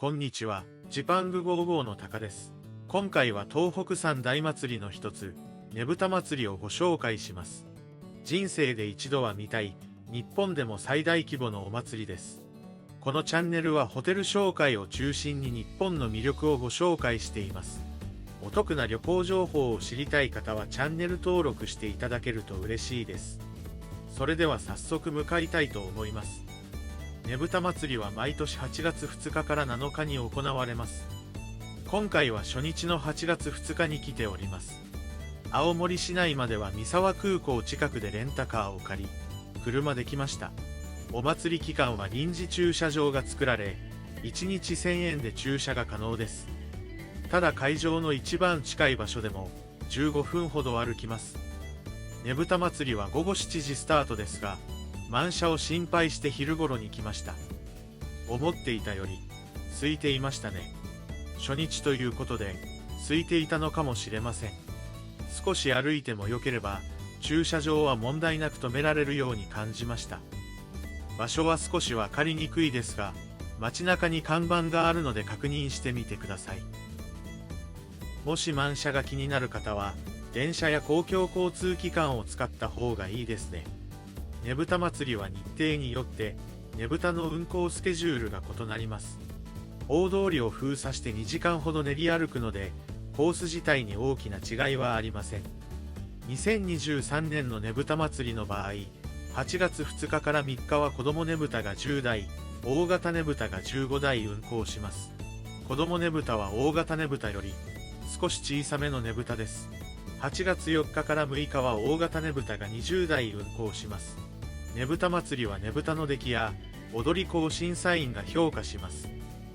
こんにちは、ジパング55のタカです。今回は東北三大祭りの一つ、ねぶた祭りをご紹介します。人生で一度は見たい、日本でも最大規模のお祭りです。このチャンネルはホテル紹介を中心に日本の魅力をご紹介しています。お得な旅行情報を知りたい方はチャンネル登録していただけると嬉しいです。それでは早速向かいたいと思います。ねぶた祭りは毎年8月2日から7日に行われます。今回は初日の8月2日に来ております。青森市内までは三沢空港近くでレンタカーを借り、車で来ました。お祭り期間は臨時駐車場が作られ、1日1000円で駐車が可能です。ただ会場の一番近い場所でも15分ほど歩きます。ねぶた祭りは午後7時スタートですが、満車を心配して昼頃に来ました。思っていたより空いていましたね。初日ということで空いていたのかもしれません。少し歩いても良ければ駐車場は問題なく止められるように感じました。場所は少し分かりにくいですが、街中に看板があるので確認してみてください。もし満車が気になる方は電車や公共交通機関を使った方がいいですね。ねぶた祭りは日程によってねぶたの運行スケジュールが異なります。大通りを封鎖して2時間ほど練り歩くのでコース自体に大きな違いはありません。2023年のねぶた祭りの場合、8月2日から3日は子どもねぶたが10台、大型ねぶたが15台運行します。子どもねぶたは大型ねぶたより少し小さめのねぶたです。8月4日から6日は大型ねぶたが20台運行します。ねぶた祭りはねぶたの出来や踊り子を審査員が評価します。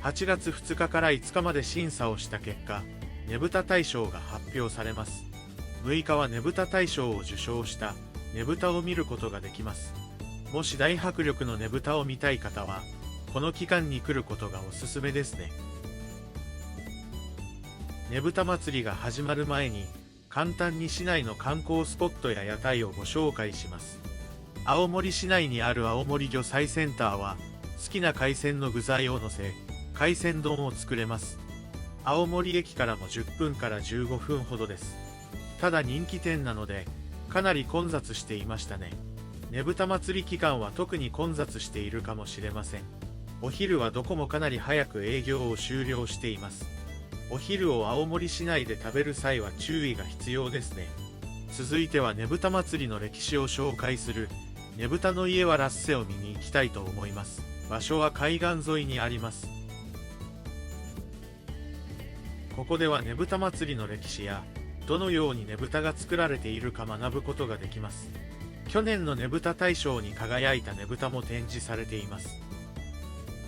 8月2日から5日まで審査をした結果、ねぶた大賞が発表されます。6日はねぶた大賞を受賞したねぶたを見ることができます。もし大迫力のねぶたを見たい方は、この期間に来ることがおすすめですね。ねぶた祭りが始まる前に、簡単に市内の観光スポットや屋台をご紹介します。青森市内にある青森魚菜センターは、好きな海鮮の具材を乗せ、海鮮丼を作れます。青森駅からも10分から15分ほどです。ただ人気店なので、かなり混雑していましたね。ねぶた祭り期間は特に混雑しているかもしれません。お昼はどこもかなり早く営業を終了しています。お昼を青森市内で食べる際は注意が必要ですね。続いてはねぶた祭りの歴史を紹介するねぶたの家はラッセを見に行きたいと思います。場所は海岸沿いにあります。ここではねぶた祭りの歴史やどのようにねぶたが作られているか学ぶことができます。去年のねぶた大賞に輝いたねぶたも展示されています。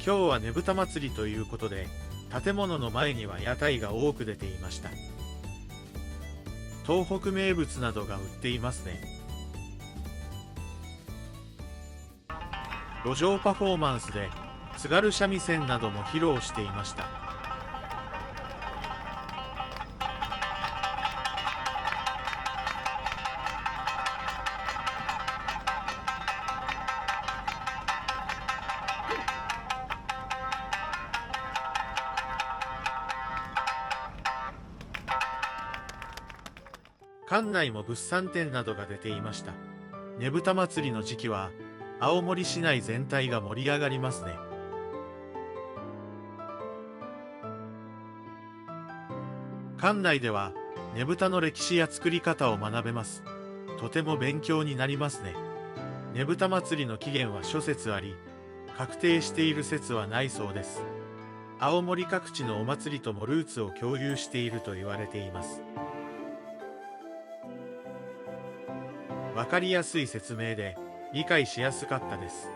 今日はねぶた祭りということで、建物の前には屋台が多く出ていました。東北名物などが売っていますね。路上パフォーマンスで津軽三味線なども披露していました。館内も物産展などが出ていました。ねぶた祭りの時期は青森市内全体が盛り上がりますね。館内ではねぶたの歴史や作り方を学べます。とても勉強になりますね。ねぶた祭りの起源は諸説あり、確定している説はないそうです。青森各地のお祭りともルーツを共有していると言われています。わかりやすい説明で理解しやすかったです。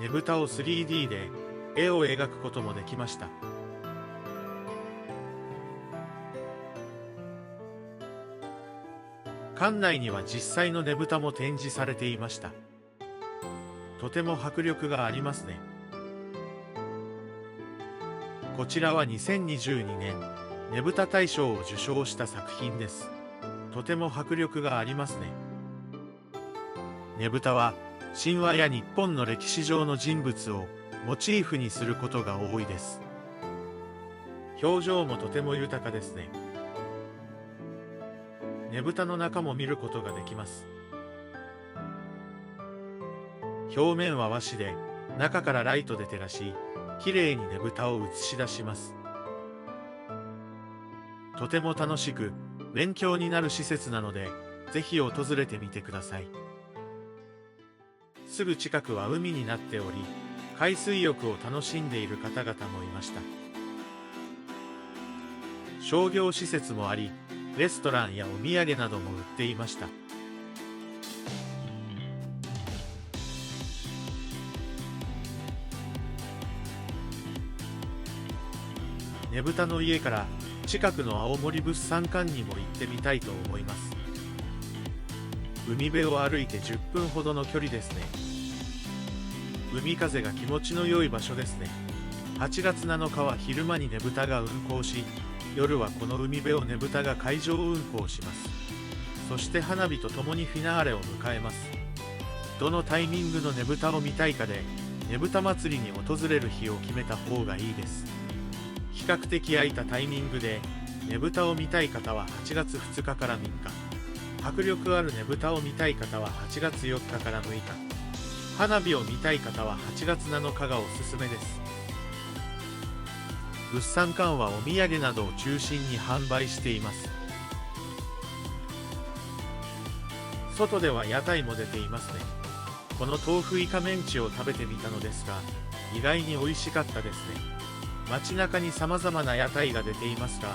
ねぶたを 3D で絵を描くこともできました。館内には実際のねぶたも展示されていました。とても迫力がありますね。こちらは2022年ねぶた大賞を受賞した作品です。とても迫力がありますね。ねぶたは神話や日本の歴史上の人物をモチーフにすることが多いです。表情もとても豊かですね。ねぶたの中も見ることができます。表面は和紙で、中からライトで照らし、きれいにねぶたを映し出します。とても楽しく、勉強になる施設なので、ぜひ訪れてみてください。すぐ近くは海になっており、海水浴を楽しんでいる方々もいました。商業施設もあり、レストランやお土産なども売っていました。ねぶたの家から近くの青森物産館にも行ってみたいと思います。海辺を歩いて10分ほどの距離ですね。海風が気持ちの良い場所ですね。8月7日は昼間にねぶたが運行し、夜はこの海辺をねぶたが海上運行します。そして花火とともにフィナーレを迎えます。どのタイミングのねぶたを見たいかで、ねぶた祭りに訪れる日を決めた方がいいです。比較的空いたタイミングで、ねぶたを見たい方は8月2日から3日。迫力あるねぶたを見たい方は8月4日から6日。花火を見たい方は8月7日がおすすめです。物産館はお土産などを中心に販売しています。外では屋台も出ていますね。この豆腐イカメンチを食べてみたのですが、意外に美味しかったですね。街中に様々な屋台が出ていますが、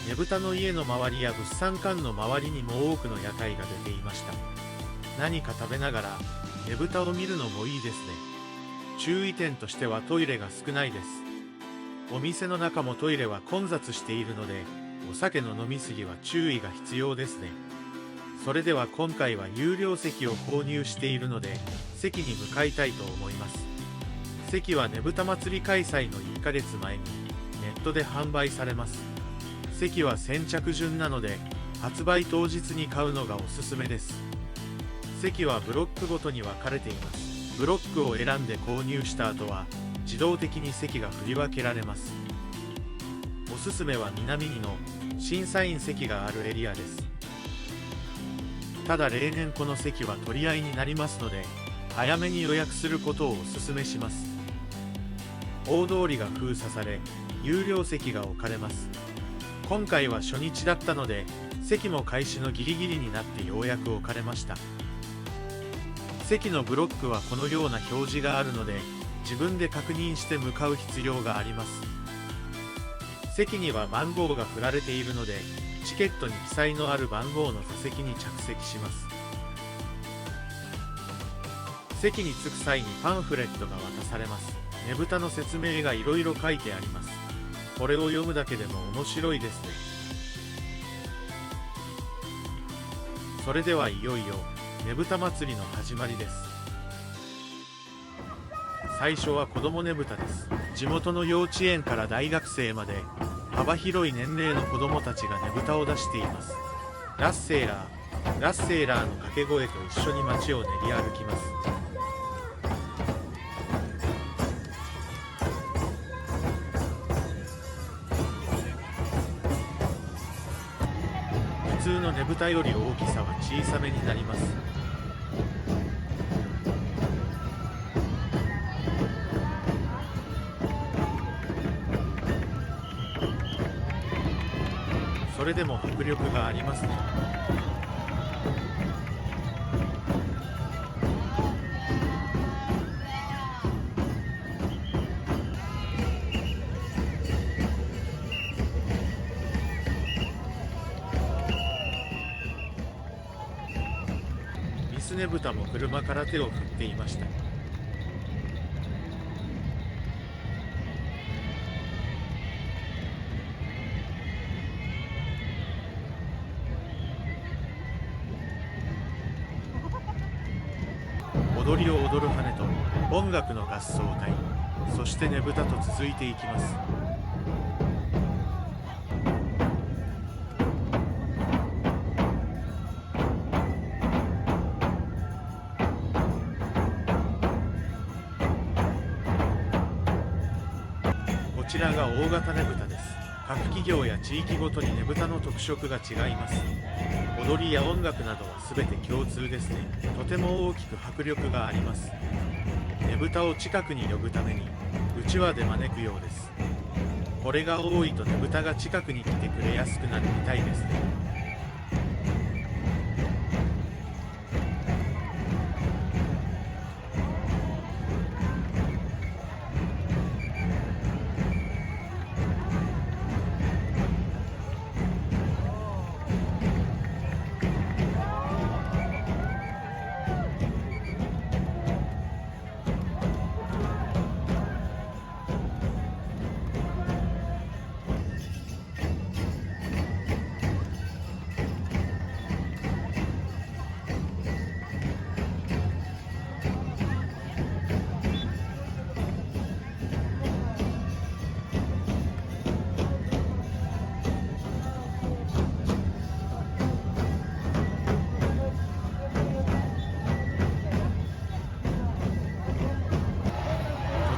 ねぶたの家の周りや物産館の周りにも多くの屋台が出ていました。何か食べながらねぶたを見るのもいいですね。注意点としてはトイレが少ないです。お店の中もトイレは混雑しているので、お酒の飲み過ぎは注意が必要ですね。それでは今回は有料席を購入しているので、席に向かいたいと思います。席はねぶた祭り開催の1ヶ月前にネットで販売されます。席は先着順なので、発売当日に買うのがおすすめです。席はブロックごとに分かれています。ブロックを選んで購入した後は、自動的に席が振り分けられます。おすすめは南2の審査員席があるエリアです。ただ例年この席は取り合いになりますので、早めに予約することをお勧めします。大通りが封鎖され、有料席が置かれます。今回は初日だったので、席も開始のギリギリになってようやく置かれました。席のブロックはこのような表示があるので、自分で確認して向かう必要があります。席には番号が振られているので、チケットに記載のある番号の座席に着席します。席に着く際にパンフレットが渡されます。ねぶたの説明がいろいろ書いてあります。これを読むだけでも面白いですね。それではいよいよねぶた祭りの始まりです。最初は子どもねぶたです。地元の幼稚園から大学生まで幅広い年齢の子どもたちがねぶたを出しています。ラッセーラー、ラッセーラーの掛け声と一緒に街を練り歩きます。普通のねぶたより大きさは小さめになります。それでも迫力がありますね。ミスねぶたも車から手を振っていました。踊りを踊る羽と音楽の合奏隊、そしてねぶたと続いていきます。らが大型ねぶたです。各企業や地域ごとにねぶたの特色が違います。踊りや音楽などは全て共通ですね。とても大きく迫力があります。ねぶたを近くに呼ぶためにうちわで招くようです。これが多いとねぶたが近くに来てくれやすくなるみたいですね。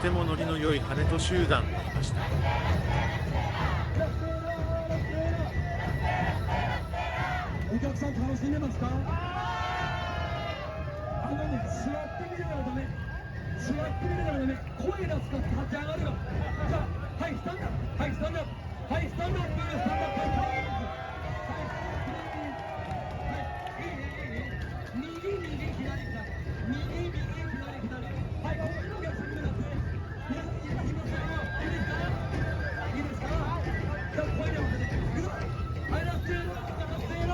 とてもノリの良い羽と集団がいました。お客さん楽しんでますか？座ってみるからダメ。座ってみるからダメ。声出すから立ち上がるよ。じゃあ、はい、スタンダップ。はい、スタンダップ。はい、スタンダップ。スタンダップ。はい、右、右、左、左。右、右、左、左。はい、こっちのお客さん見てますね。皆さん、いきますよ。いいですか？いいですか？じゃあ、声で合わせて。いくぞ。はい、ラッセーの。ラッセーの。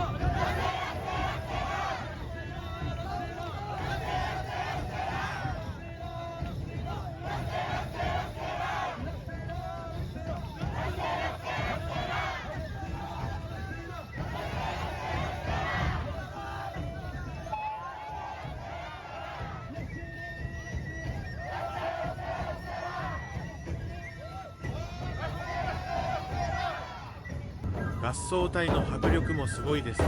合奏隊の迫力もすごいですね。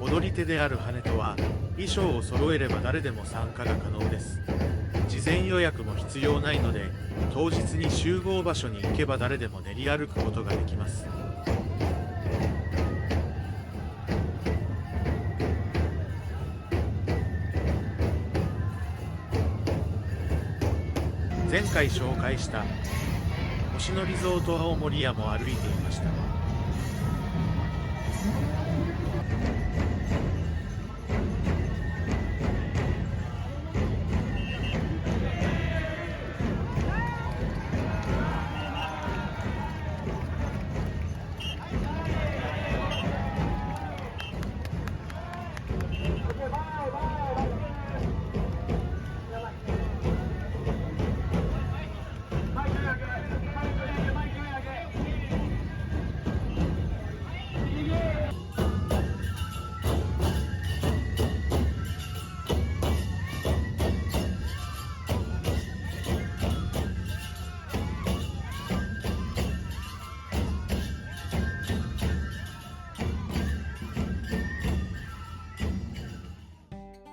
踊り手である羽とは衣装を揃えれば誰でも参加が可能です。事前予約も必要ないので、当日に集合場所に行けば誰でも練り歩くことができます。前回紹介した星野リゾート青森屋も歩いていました。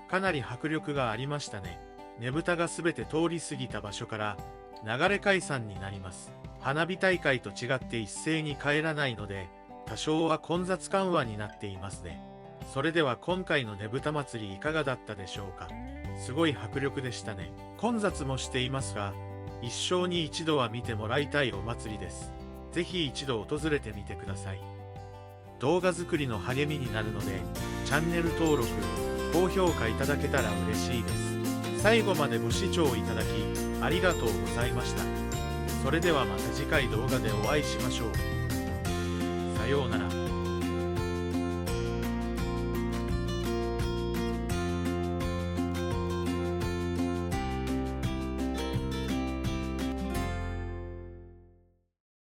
かなり迫力がありましたね。ねぶたがすべて通り過ぎた場所から流れ解散になります。花火大会と違って一斉に帰らないので、多少は混雑緩和になっていますね。それでは今回のねぶた祭りいかがだったでしょうか。すごい迫力でしたね。混雑もしていますが、一生に一度は見てもらいたいお祭りです。ぜひ一度訪れてみてください。動画作りの励みになるので、チャンネル登録、高評価いただけたら嬉しいです。最後までご視聴いただき、ありがとうございました。それではまた次回動画でお会いしましょう。さようなら。